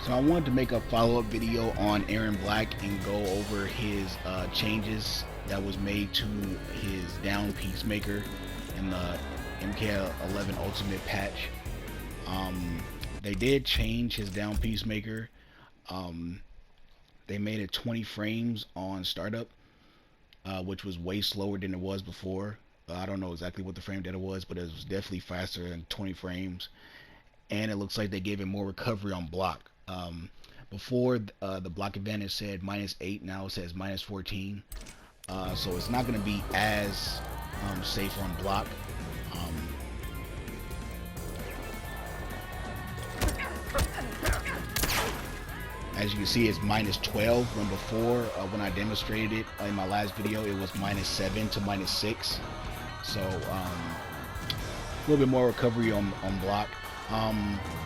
So I wanted to make a follow-up video on Erron Black and go over his changes that was made to his down Peacemaker in the MK11 Ultimate patch. They did change his down Peacemaker. They made it 20 frames on startup, which was way slower than it was before. I don't know exactly what the frame data was, but it was definitely faster than 20 frames. And it looks like they gave it more recovery on block. Before the block advantage said -8, now it says -14. So it's not going to be as safe on block. As you can see, it's -12 when before, when I demonstrated it in my last video, it was -7 to -6. So a little bit more recovery on block.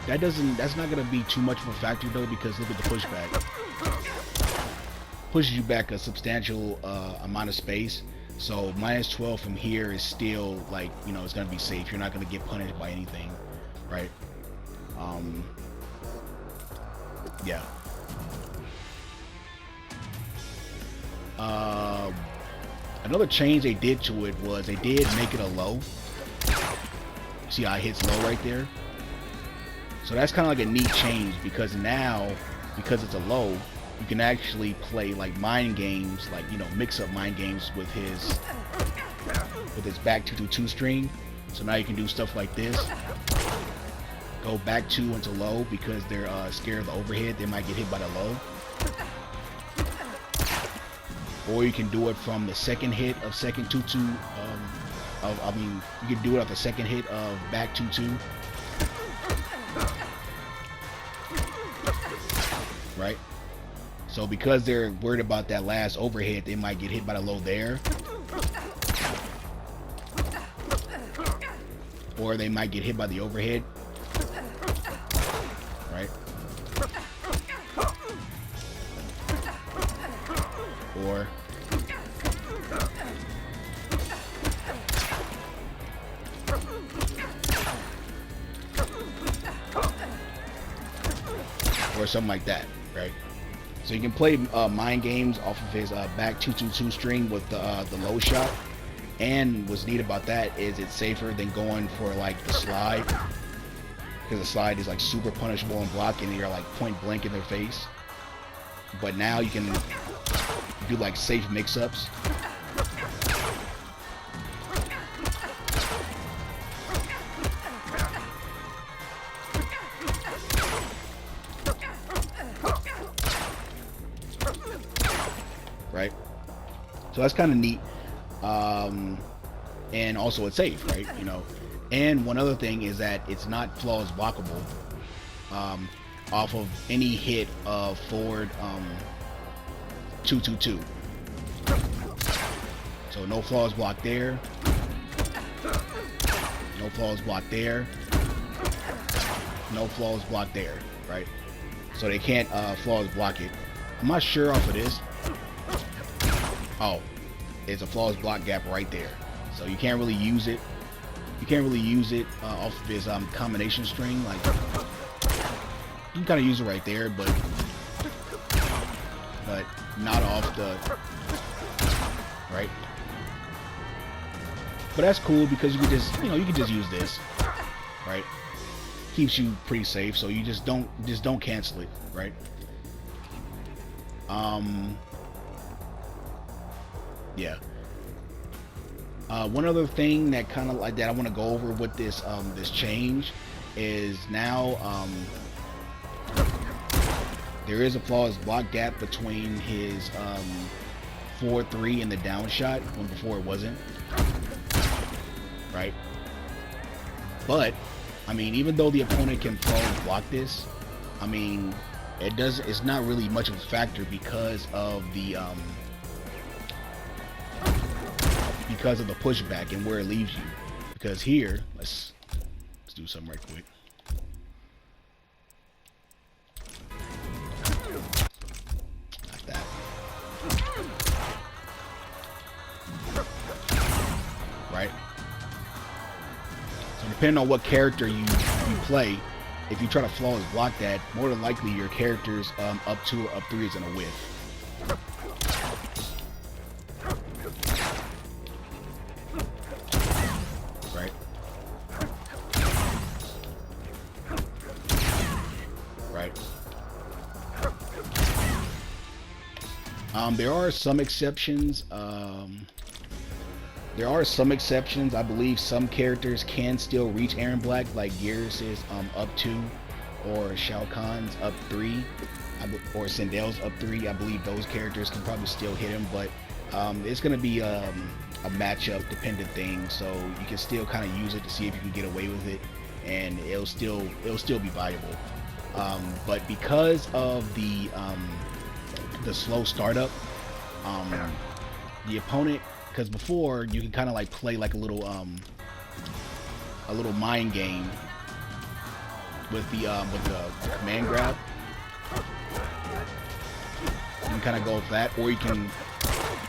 That's not gonna be too much of a factor though, because look at the pushback. Pushes you back a substantial amount of space. So -12 from here is still, like, you know, it's gonna be safe. You're not gonna get punished by anything, right? Yeah. Another change they did to it was they did make it a low. See how it hits low right there? So that's kind of like a neat change, because now, because it's a low, you can actually play like mind games, like, you know, mix up mind games with his back 222 string. So now you can do stuff like this. Go back 2 into low because they're scared of the overhead. They might get hit by the low. Or you can do it from the second hit of second 2-2. You can do it off the second hit of back 2-2. Right? So because they're worried about that last overhead, they might get hit by the low there. Or they might get hit by the overhead. Right? Or something like that, right? So you can play mind games off of his back 222 string with the low shot. And what's neat about that is it's safer than going for like the slide, because the slide is like super punishable and block, and you're like point blank in their face. But now you can do like safe mix-ups. Right? So that's kind of neat. And also it's safe, right? You know. And one other thing is that it's not flawless blockable off of any hit of forward 222. So no flawless block there. No flawless block there. No flawless block there, right? So they can't flawless block it. I'm not sure off of this. Oh, it's a flawless block gap right there. So you can't really use it. You can't really use it off of his combination string. Like, you can kind of use it right there, but not off the right. But that's cool because you can just, you know, you can just use this, right? Keeps you pretty safe, so you just don't cancel it, right? Yeah. One other thing that kind of like that I want to go over with this this change is now there is a flawless block gap between his 4-3 and the down shot, when before it wasn't, right? But I mean, even though the opponent can flawless block this, I mean, it's not really much of a factor because of the pushback and where it leaves you. Because here, let's do something right quick. Like that. Right? So depending on what character you play, if you try to flawless block that, more than likely your character's up 2 or up 3 is gonna whiff. Right. Right. There are some exceptions. I believe some characters can still reach Erron Black, like Gears is up 2, or Shao Kahn's up 3, or Sindel's up 3. I believe those characters can probably still hit him, but it's going to be a matchup dependent thing, so you can still kind of use it to see if you can get away with it, and it'll still be viable. But because of the slow startup, the opponent, because before you can kind of like play like a little mind game with the command grab. You can kind of go with that, or you can,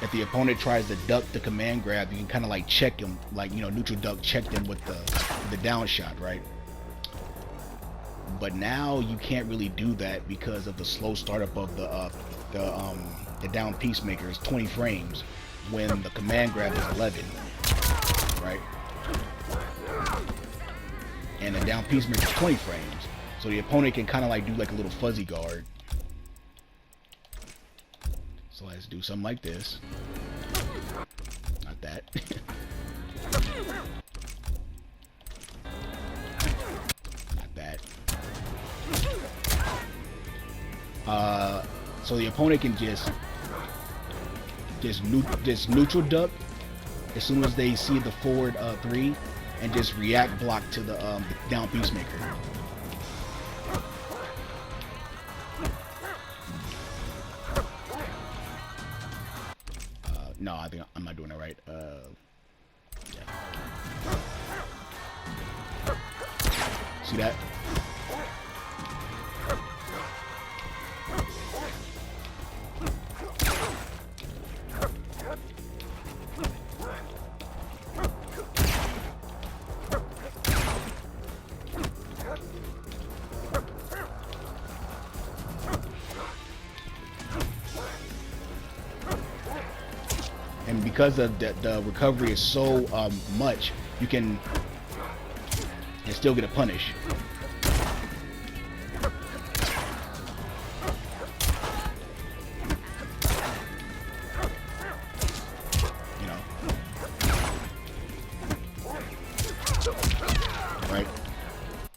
if the opponent tries to duck the command grab, you can kind of like check him, like, you know, neutral duck, check them with the down shot, right? But now you can't really do that because of the slow startup of the down Peacemaker is 20 frames when the command grab is 11, right? And the down Peacemaker is 20 frames, so the opponent can kind of like do like a little fuzzy guard. So let's do something like this. Not that. Not that. So the opponent can just neutral duck as soon as they see the forward 3, and just react block to the down Peacemaker. No, I think I'm not doing it right. Yeah. See that? And because of the recovery is so much, you can still get a punish. You know, right?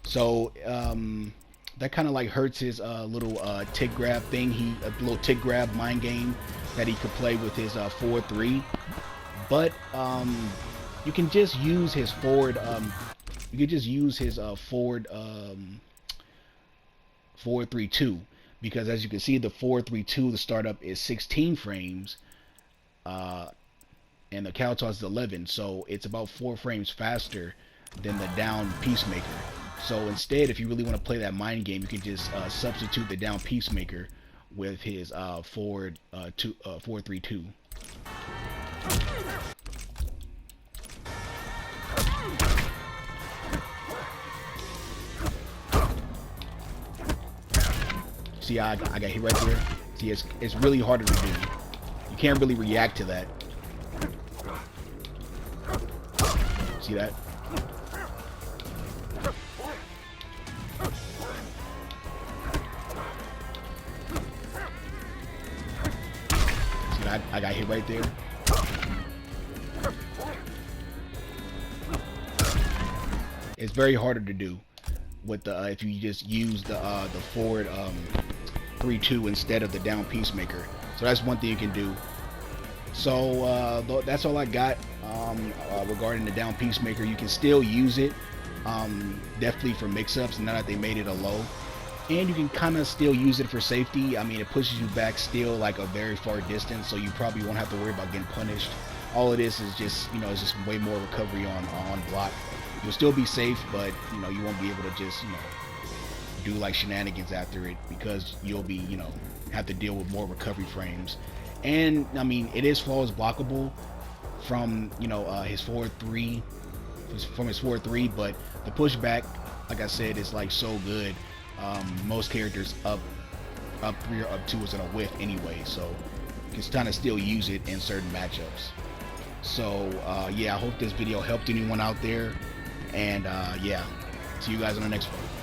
So that kind of like hurts his little tick grab thing. A little tick grab mind game that he could play with his 4-3, but you can just use his forward. You could just use his forward 4-3-2, because as you can see, the 4-3-2, the startup is 16 frames, and the cow toss is 11, so it's about 4 frames faster than the down Peacemaker. So instead, if you really want to play that mind game, you can just substitute the down Peacemaker with his forward 4-3-2. See, I got hit right there. See, it's really harder to do. You can't really react to that. See that? I got hit right there. It's very harder to do with the if you just use the forward 3-2 instead of the down Peacemaker. So that's one thing you can do. So that's all I got regarding the down Peacemaker. You can still use it, definitely for mix-ups, now that they made it a low. And you can kind of still use it for safety. I mean, it pushes you back still like a very far distance, so you probably won't have to worry about getting punished. All it is just, you know, it's just way more recovery on block. You'll still be safe, but, you know, you won't be able to just, you know, do like shenanigans after it, because you'll be, you know, have to deal with more recovery frames. And, I mean, it is flawless blockable from, you know, his 4-3, from his 4-3, but the pushback, like I said, is like so good. Most characters up 3 or up 2 is gonna whiff anyway, so you can kind of still use it in certain matchups. So yeah, I hope this video helped anyone out there, and yeah, see you guys on the next one.